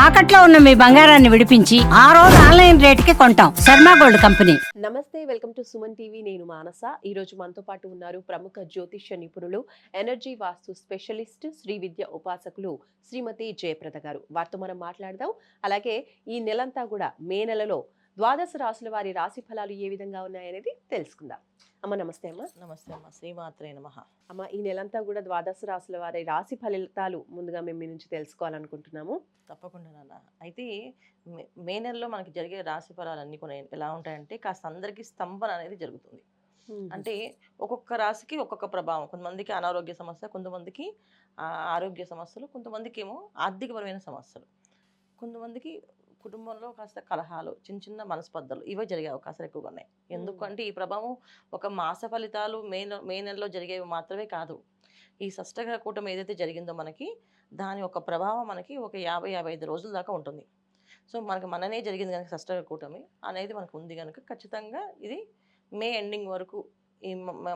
తాకట్లో ఉన్న మీ బంగారాన్ని విడిపించి ఆ రోజు ఆన్లైన్ రేటుకి కొంటాం. Sharma gold company. నమస్తే, వెల్కమ్ టు సుమన్ టీవీ. నేను మానస. ఈ రోజు మనతో పాటు ఉన్నారు ప్రముఖ జ్యోతిష్య నిపుణులు, ఎనర్జీ వాస్తు స్పెషలిస్ట్, శ్రీ విద్య ఉపాసకులు శ్రీమతి జయప్రద గారు. వారితో మనం మాట్లాడదాం. అలాగే ఈ నెలంతా కూడా మే నెలలో ద్వాదశ రాశుల వారి రాశి ఫలాలు ఏ విధంగా ఉన్నాయనేది తెలుసుకుందాం. అమ్మ నమస్తే. అమ్మ నమస్తే అమ్మ, శ్రీమాత్రే నమః. అమ్మ, ఈ నెలంతా కూడా ద్వాదశ రాశుల వారి రాశి ఫలితాలు ముందుగా మేము మీ నుంచి తెలుసుకోవాలనుకుంటున్నాము. తప్పకుండా నాన్న. అయితే మే నెలలో మనకి జరిగే రాశి ఫలాలన్నీ కూడా ఎలా ఉంటాయంటే కాస్త అందరికీ స్తంభన అనేది జరుగుతుంది. అంటే ఒక్కొక్క రాశికి ఒక్కొక్క ప్రభావం. కొంతమందికి అనారోగ్య సమస్య, కొంతమందికి ఆరోగ్య సమస్యలు, కొంతమందికి ఏమో ఆర్థికపరమైన సమస్యలు, కొంతమందికి కుటుంబంలో కాస్త కలహాలు, చిన్న చిన్న మనస్పర్ధలు ఇవే జరిగే అవకాశాలు ఎక్కువగా ఉన్నాయి. ఎందుకంటే ఈ ప్రభావం ఒక మాస ఫలితాలు మే నెలలో జరిగేవి మాత్రమే కాదు. ఈ షష్టగ్రహ కూటమి ఏదైతే జరిగిందో మనకి దాని ఒక ప్రభావం మనకి ఒక 50-55 రోజుల దాకా ఉంటుంది. సో మనకి మననే జరిగింది కనుక షష్టగ్రహ కూటమి అనేది మనకు ఉంది కనుక ఖచ్చితంగా ఇది మే ఎండింగ్ వరకు ఈ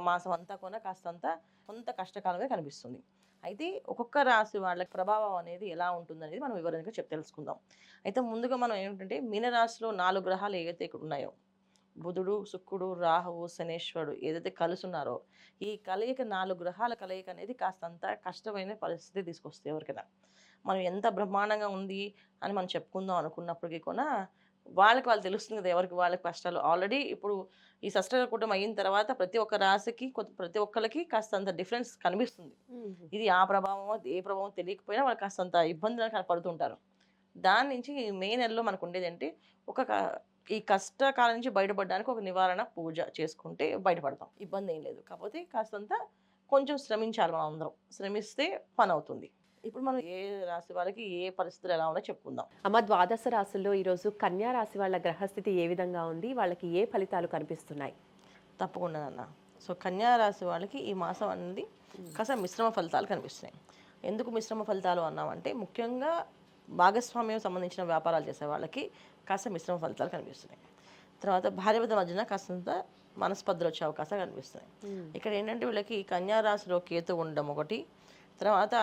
మాసం అంతా కూడా కాస్తంత కొంత కష్టకాలమే కనిపిస్తుంది. అయితే ఒక్కొక్క రాశి వాళ్ళకి ప్రభావం అనేది ఎలా ఉంటుందనేది మనం వివరంగా తెలుసుకుందాం. అయితే ముందుగా మనం ఏంటంటే మీనరాశిలో 4 గ్రహాలు ఏవైతే ఇక్కడ ఉన్నాయో, బుధుడు, శుక్రుడు, రాహువు, శనేశ్వరుడు ఏదైతే కలుసున్నారో ఈ కలయిక 4 గ్రహాల కలయిక అనేది కాస్తంత కష్టమైన పరిస్థితి తీసుకొస్తాయి ఎవరికైనా. మనం ఎంత బ్రహ్మాండంగా ఉంది అని మనం చెప్పుకుందాం అనుకున్నప్పటికీ కూడా వాళ్ళకి వాళ్ళు తెలుస్తుంది కదా, ఎవరికి వాళ్ళకి కష్టాలు. ఆల్రెడీ ఇప్పుడు ఈ షష్టగ్రహ కూటమి అయిన తర్వాత ప్రతి ఒక్క రాశికి ప్రతి ఒక్కరికి కాస్తంత డిఫరెన్స్ కనిపిస్తుంది. ఇది ఆ ప్రభావమో ఏ ప్రభావం తెలియకపోయినా వాళ్ళు కాస్తంత ఇబ్బందులు కనపడుతుంటారు. దాని నుంచి ఈ మే నెలలో మనకు ఉండేది అంటే ఈ కష్టకాలం నుంచి బయటపడడానికి ఒక నివారణ పూజ చేసుకుంటే బయటపడతాం. ఇబ్బంది ఏం లేదు. కాకపోతే కాస్తంత కొంచెం శ్రమించాలి. మనం అందరం శ్రమిస్తే పని అవుతుంది. ఇప్పుడు మనం ఏ రాశి వాళ్ళకి ఏ పరిస్థితులు ఎలా ఉన్నాయో చెప్పుకుందాం. అమ్మ, ద్వాదశ రాశుల్లో ఈరోజు కన్యా రాశి వాళ్ళ గ్రహస్థితి ఏ విధంగా ఉంది, వాళ్ళకి ఏ ఫలితాలు కనిపిస్తున్నాయి? తప్పకుండా అన్న. సో కన్యా రాశి వాళ్ళకి ఈ మాసం అనేది కాస్త మిశ్రమ ఫలితాలు కనిపిస్తున్నాయి. ఎందుకు మిశ్రమ ఫలితాలు అన్నామంటే ముఖ్యంగా భాగస్వామ్యం సంబంధించిన వ్యాపారాలు చేసే వాళ్ళకి కాస్త మిశ్రమ ఫలితాలు కనిపిస్తున్నాయి. తర్వాత భార్యాభర్తల మధ్యన కాస్తంత మనస్పర్ధలు వచ్చే అవకాశాలు కనిపిస్తున్నాయి. ఇక్కడ ఏంటంటే వీళ్ళకి కన్యా రాశిలో కేతు ఉండడం ఒకటి, తర్వాత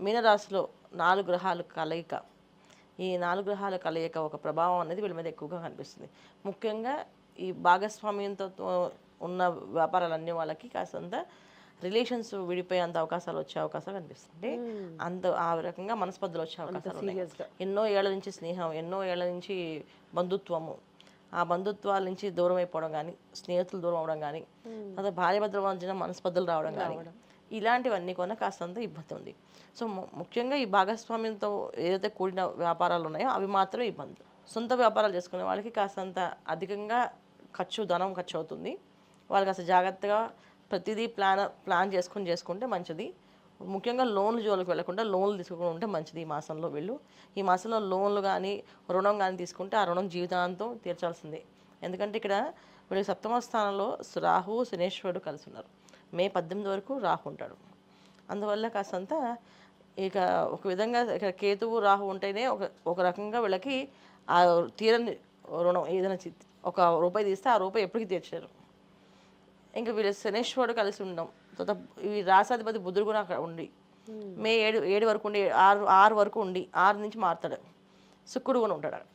మీనరాశిలో 4 గ్రహాలు కలయిక. ఈ 4 గ్రహాల కలయిక ఒక ప్రభావం అనేది వీళ్ళ మీద ఎక్కువగా కనిపిస్తుంది. ముఖ్యంగా ఈ భాగస్వామ్యంతో ఉన్న వ్యాపారాలన్నీ వాళ్ళకి కాస్తంత రిలేషన్స్ విడిపోయేంత అవకాశాలు వచ్చే అవకాశాలు కనిపిస్తుంది. ఆ రకంగా మనస్పర్ధలు వచ్చే అవకాశాలు ఉన్నాయి. ఎన్నో ఏళ్ల నుంచి స్నేహం, ఎన్నో ఏళ్ల నుంచి బంధుత్వము, ఆ బంధుత్వాల నుంచి దూరం అయిపోవడం కానీ, స్నేహితులు దూరం అవడం కానీ, తర్వాత భార్యాభర్తల మధ్యన మనస్పర్ధలు రావడం కానీ, ఇలాంటివన్నీ కూడా కాస్తంత ఇబ్బంది ఉంది. సో ముఖ్యంగా ఈ భాగస్వామ్యంతో ఏదైతే కూడిన వ్యాపారాలు ఉన్నాయో అవి మాత్రమే ఇబ్బంది. సొంత వ్యాపారాలు చేసుకునే వాళ్ళకి కాస్తంత అధికంగా ధనం ఖర్చు అవుతుంది. వాళ్ళకి కాస్త జాగ్రత్తగా ప్రతిదీ ప్లాన్ చేసుకుంటే మంచిది. ముఖ్యంగా లోన్లు జోలికి వెళ్లకుండా లోన్లు తీసుకుని ఉంటే మంచిది. ఈ మాసంలో లోన్లు కానీ రుణం కానీ తీసుకుంటే ఆ రుణం జీవితాంతం తీర్చాల్సిందే. ఎందుకంటే ఇక్కడ వీళ్ళకి సప్తమ స్థానంలో రాహు, శనేశ్వరుడు కలిసి ఉన్నారు. మే 18 వరకు రాహు ఉంటాడు. అందువల్ల కాస్తంత ఇక ఒక విధంగా ఇక్కడ కేతువు రాహు ఉంటేనే ఒక రకంగా వీళ్ళకి ఆ తీరని రుణం ఏదైనా ఒక రూపాయి తీస్తే ఆ రూపాయి ఎప్పటికీ తీర్చారు. ఇంకా వీళ్ళు శనేశ్వరుడు కలిసి ఉండడం, తర్వాత ఈ రాసాధిపతి బుధుడు కూడా అక్కడ ఉండి మే 7 వరకు ఉండి 6 వరకు ఉండి 6 నుంచి మారుతాడు. శుక్రుడు కూడా ఉంటాడు.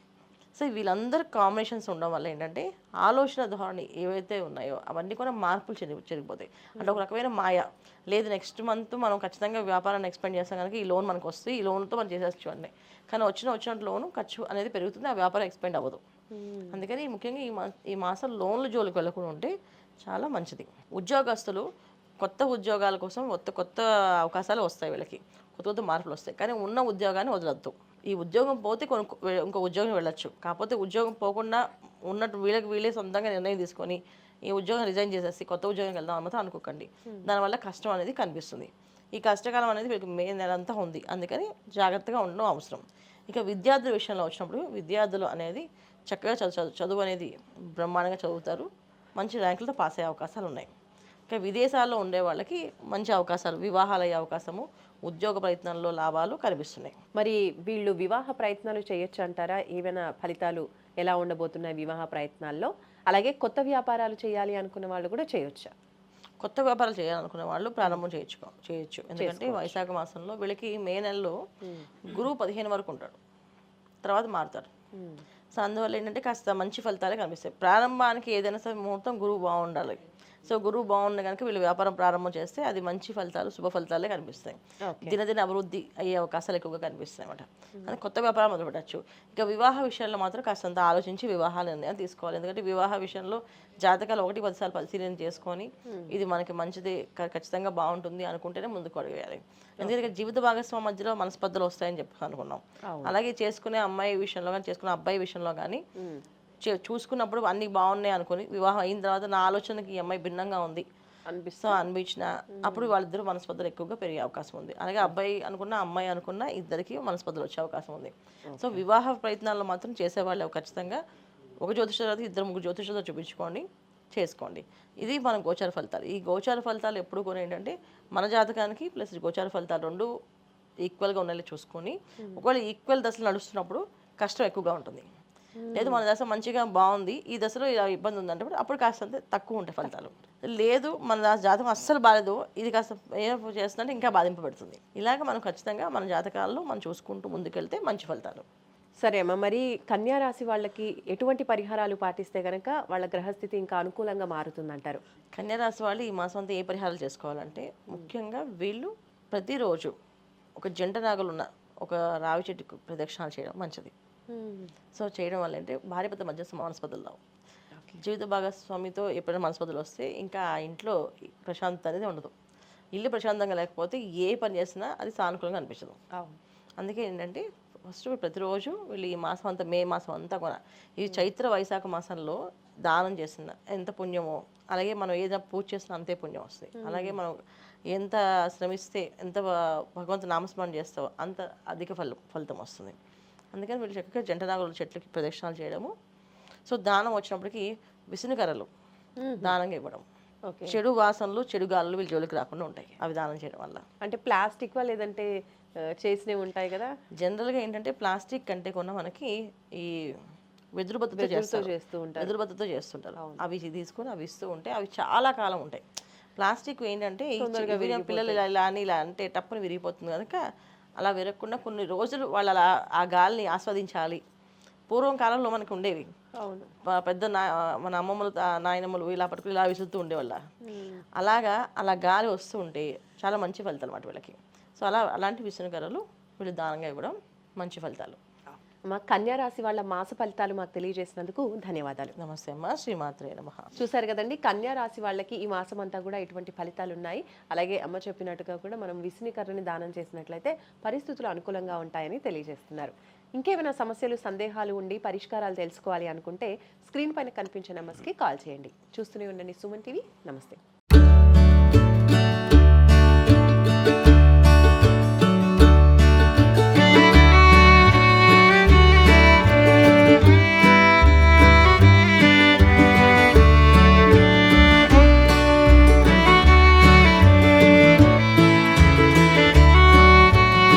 సో వీళ్ళందరూ కాంబినేషన్స్ ఉండడం వల్ల ఏంటంటే ఆలోచన ధోరణి ఏవైతే ఉన్నాయో అవన్నీ కూడా మార్పులు చెరిగిపోతాయి. అంటే ఒక రకమైన మాయ లేదు, నెక్స్ట్ మంత్ మనం ఖచ్చితంగా వ్యాపారాన్ని ఎక్స్పెండ్ చేస్తాం కనుక ఈ లోన్ మనకు వస్తుంది, ఈ లోన్తో మనం చేసేచ్చు అన్నీ. కానీ వచ్చినట్టు లోను ఖర్చు అనేది పెరుగుతుంది, ఆ వ్యాపారం ఎక్స్పెండ్ అవ్వదు. అందుకని ముఖ్యంగా ఈ మాసం లోన్లు జోలికి వెళ్ళకుండా ఉంటే చాలా మంచిది. ఉద్యోగస్తులు కొత్త ఉద్యోగాల కోసం కొత్త అవకాశాలు వస్తాయి, వీళ్ళకి కొత్త మార్పులు వస్తాయి. కానీ ఉన్న ఉద్యోగాన్ని వదలొద్దు. ఈ ఉద్యోగం పోతే ఇంకో ఉద్యోగం వెళ్ళొచ్చు. కాకపోతే ఉద్యోగం పోకుండా ఉన్నట్టు వీళ్ళే సొంతంగా నిర్ణయం తీసుకొని ఈ ఉద్యోగం రిజైన్ చేసేసి కొత్త ఉద్యోగం వెళ్దాం అన్నమాట అనుకోకండి. దానివల్ల కష్టం అనేది కనిపిస్తుంది. ఈ కష్టకాలం అనేది వీళ్ళకి మే నెలంతా ఉంది. అందుకని జాగ్రత్తగా ఉండడం అవసరం. ఇక విద్యార్థుల విషయంలో వచ్చినప్పుడు విద్యార్థులు అనేది చక్కగా చదువు అనేది బ్రహ్మాండంగా చదువుతారు. మంచి ర్యాంకులతో పాస్ అయ్యే అవకాశాలు ఉన్నాయి. ఇక విదేశాల్లో ఉండే వాళ్ళకి మంచి అవకాశాలు, వివాహాలు అయ్యే అవకాశము, ఉద్యోగ ప్రయత్నాల్లో లాభాలు కనిపిస్తున్నాయి. మరి వీళ్ళు వివాహ ప్రయత్నాలు చేయొచ్చు అంటారా? ఏమైనా ఫలితాలు ఎలా ఉండబోతున్నాయి వివాహ ప్రయత్నాల్లో? అలాగే కొత్త వ్యాపారాలు చేయాలి అనుకున్న వాళ్ళు కూడా చేయొచ్చా? కొత్త వ్యాపారాలు చేయాలనుకునే వాళ్ళు ప్రారంభం చేయొచ్చు. ఎందుకంటే వైశాఖ మాసంలో వీళ్ళకి మే నెలలో గురువు 15 వరకు ఉంటాడు. తర్వాత మారుతారు. సో అందువల్ల ఏంటంటే కాస్త మంచి ఫలితాలే కనిపిస్తాయి. ప్రారంభానికి ఏదైనా సరే ముహూర్తం గురువు బాగుండాలి. సో గురువు బాగుండే కనుక వీళ్ళు వ్యాపారం ప్రారంభం చేస్తే అది మంచి ఫలితాలు, శుభ ఫలితాలే కనిపిస్తాయి. దినదిన అభివృద్ధి అయ్యే అవకాశాలు ఎక్కువగా కనిపిస్తాయి అన్నమాట. అది కొత్త వ్యాపారం మొదలు పెట్టచ్చు. ఇక వివాహ విషయాల్లో మాత్రం కాస్తంత ఆలోచించి వివాహ నిర్ణయం తీసుకోవాలి. ఎందుకంటే వివాహ విషయంలో జాతకాలు 1-10 సార్లు పరిశీలన చేసుకొని ఇది మనకి మంచిది, ఖచ్చితంగా బాగుంటుంది అనుకుంటేనే ముందుకు అడిగేయాలి. ఎందుకంటే జీవిత భాగస్వామి మధ్యలో మనస్పర్ధలు వస్తాయని చెప్పి అనుకున్నాం. అలాగే చేసుకునే అమ్మాయి విషయంలో కానీ చేసుకునే అబ్బాయి విషయంలో కానీ చూసుకున్నప్పుడు అన్ని బాగున్నాయి అనుకుని వివాహం అయిన తర్వాత నా ఆలోచనకి ఈ అమ్మాయి భిన్నంగా ఉంది అనిపించిన అప్పుడు వాళ్ళిద్దరు మనస్పర్ధలు ఎక్కువగా పెరిగే అవకాశం ఉంది. అలాగే అబ్బాయి అనుకున్న అమ్మాయి అనుకున్న ఇద్దరికి మనస్పర్ధలు వచ్చే అవకాశం ఉంది. సో వివాహ ప్రయత్నాల్లో మాత్రం చేసేవాళ్ళు ఖచ్చితంగా ఒక జ్యోతిష 2-3 జ్యోతిషులతో చూపించుకోండి, చేసుకోండి. ఇది మన గోచార ఫలితాలు. ఈ గోచార ఫలితాలు ఎప్పుడు కూడా ఏంటంటే మన జాతకానికి ప్లస్ గోచార ఫలితాలు 2 ఈక్వల్గా ఉన్నట్లు చూసుకొని, ఒకవేళ ఈక్వల్ దశలు నడుస్తున్నప్పుడు కష్టం ఎక్కువగా ఉంటుంది. లేదు మన దశ మంచిగా బాగుంది, ఈ దశలో ఇలా ఇబ్బంది ఉందంటే అప్పుడు కాస్త తక్కువ ఉంటాయి ఫలితాలు. లేదు మన జాతకం అస్సలు బాలేదు, ఇది కాస్త ఏం చేస్తుందంటే ఇంకా బాధింపబడుతుంది. ఇలాగ మనం ఖచ్చితంగా మన జాతకాల్లో మనం చూసుకుంటూ ముందుకెళ్తే మంచి ఫలితాలు. సరే అమ్మ, మరి కన్యా రాశి వాళ్ళకి ఎటువంటి పరిహారాలు పాటిస్తే గనక వాళ్ళ గ్రహస్థితి ఇంకా అనుకూలంగా మారుతుందంటారు? కన్యా రాశి వాళ్ళు ఈ మాసం అంతా ఏ పరిహారాలు చేసుకోవాలంటే ముఖ్యంగా వీళ్ళు ప్రతిరోజు ఒక జంట నాగలు ఉన్న ఒక రావి చెట్టుకు ప్రదక్షిణాలు చేయడం మంచిది. సో చేయడం వల్ల అంటే భార్యాభర్త మధ్య మనస్పర్ధలు రావు. జీవిత భాగస్వామితో ఎప్పుడైనా మనస్పర్ధలు వస్తే ఇంకా ఆ ఇంట్లో ప్రశాంతత అనేది ఉండదు. ఇల్లు ప్రశాంతంగా లేకపోతే ఏ పని చేసినా అది సానుకూలంగా అనిపించదు. అందుకే ఏంటంటే ఫస్ట్ ప్రతిరోజు వీళ్ళు ఈ మాసం అంతా, మే మాసం అంతా కూడా ఈ చైత్ర వైశాఖ మాసంలో దానం చేసిన ఎంత పుణ్యమో, అలాగే మనం ఏదైనా పూజ చేసినా అంతే పుణ్యం వస్తుంది. అలాగే మనం ఎంత శ్రమిస్తే, ఎంత భగవంతు నామస్మరణ చేస్తావో అంత అధిక ఫలితం వస్తుంది. అందుకని వీళ్ళు చక్కగా జంటనాగుల చెట్లకి ప్రదక్షిణాలు చేయడము. సో దానం వచ్చినప్పటికీ విసునుకర్రలు దానంగా ఇవ్వడం. చెడు వాసనలు, చెడు గాలులు వీళ్ళ జోలికి రాకుండా ఉంటాయి అవి దానం చేయడం వల్ల. అంటే ప్లాస్టిక్ లేదంటే చేసినవి ఉంటాయి కదా, జనరల్గా ఏంటంటే ప్లాస్టిక్ కంటే కూడా మనకి ఈ వెదురుబద్దతో చేస్తుంటారు. అవి తీసుకొని అవి ఇస్తూ ఉంటే అవి చాలా కాలం ఉంటాయి. ప్లాస్టిక్ ఏంటంటే పిల్లలు ఇలా అంటే టప్పుని విరిగిపోతుంది కనుక అలా విరగకుండా కొన్ని రోజులు వాళ్ళు అలా ఆ గాలిని ఆస్వాదించాలి. పూర్వం కాలంలో మనకు ఉండేవి పెద్ద మన అమ్మమ్మలు నాయనమ్మలు ఇలా పట్టుకుని ఇలా విసురుతూ ఉండేవాళ్ళ. అలా గాలి వస్తూ ఉంటే చాలా మంచి ఫలితాలు అన్నమాట వీళ్ళకి. సో అలాంటి విసునకర్రలు వీళ్ళు దానంగా ఇవ్వడం మంచి ఫలితాలు. మా కన్యా రాశి వాళ్ళ మాస ఫలితాలు మాకు తెలియజేసినందుకు ధన్యవాదాలు. నమస్తే అమ్మ, శ్రీమాత్రే నమః. చూసారు కదండి, కన్యా రాశి వాళ్ళకి ఈ మాసం అంతా కూడా ఇటువంటి ఫలితాలు ఉన్నాయి. అలాగే అమ్మ చెప్పినట్టుగా కూడా మనం విసునికర్రని దానం చేసినట్లయితే పరిస్థితులు అనుకూలంగా ఉంటాయని తెలియజేస్తున్నారు. ఇంకేమైనా సమస్యలు, సందేహాలు ఉండి పరిష్కారాలు తెలుసుకోవాలి అనుకుంటే స్క్రీన్ పైన కనిపించే నెంబర్స్కి కాల్ చేయండి. చూస్తూనే ఉండండి సుమన్ టీవీ. నమస్తే.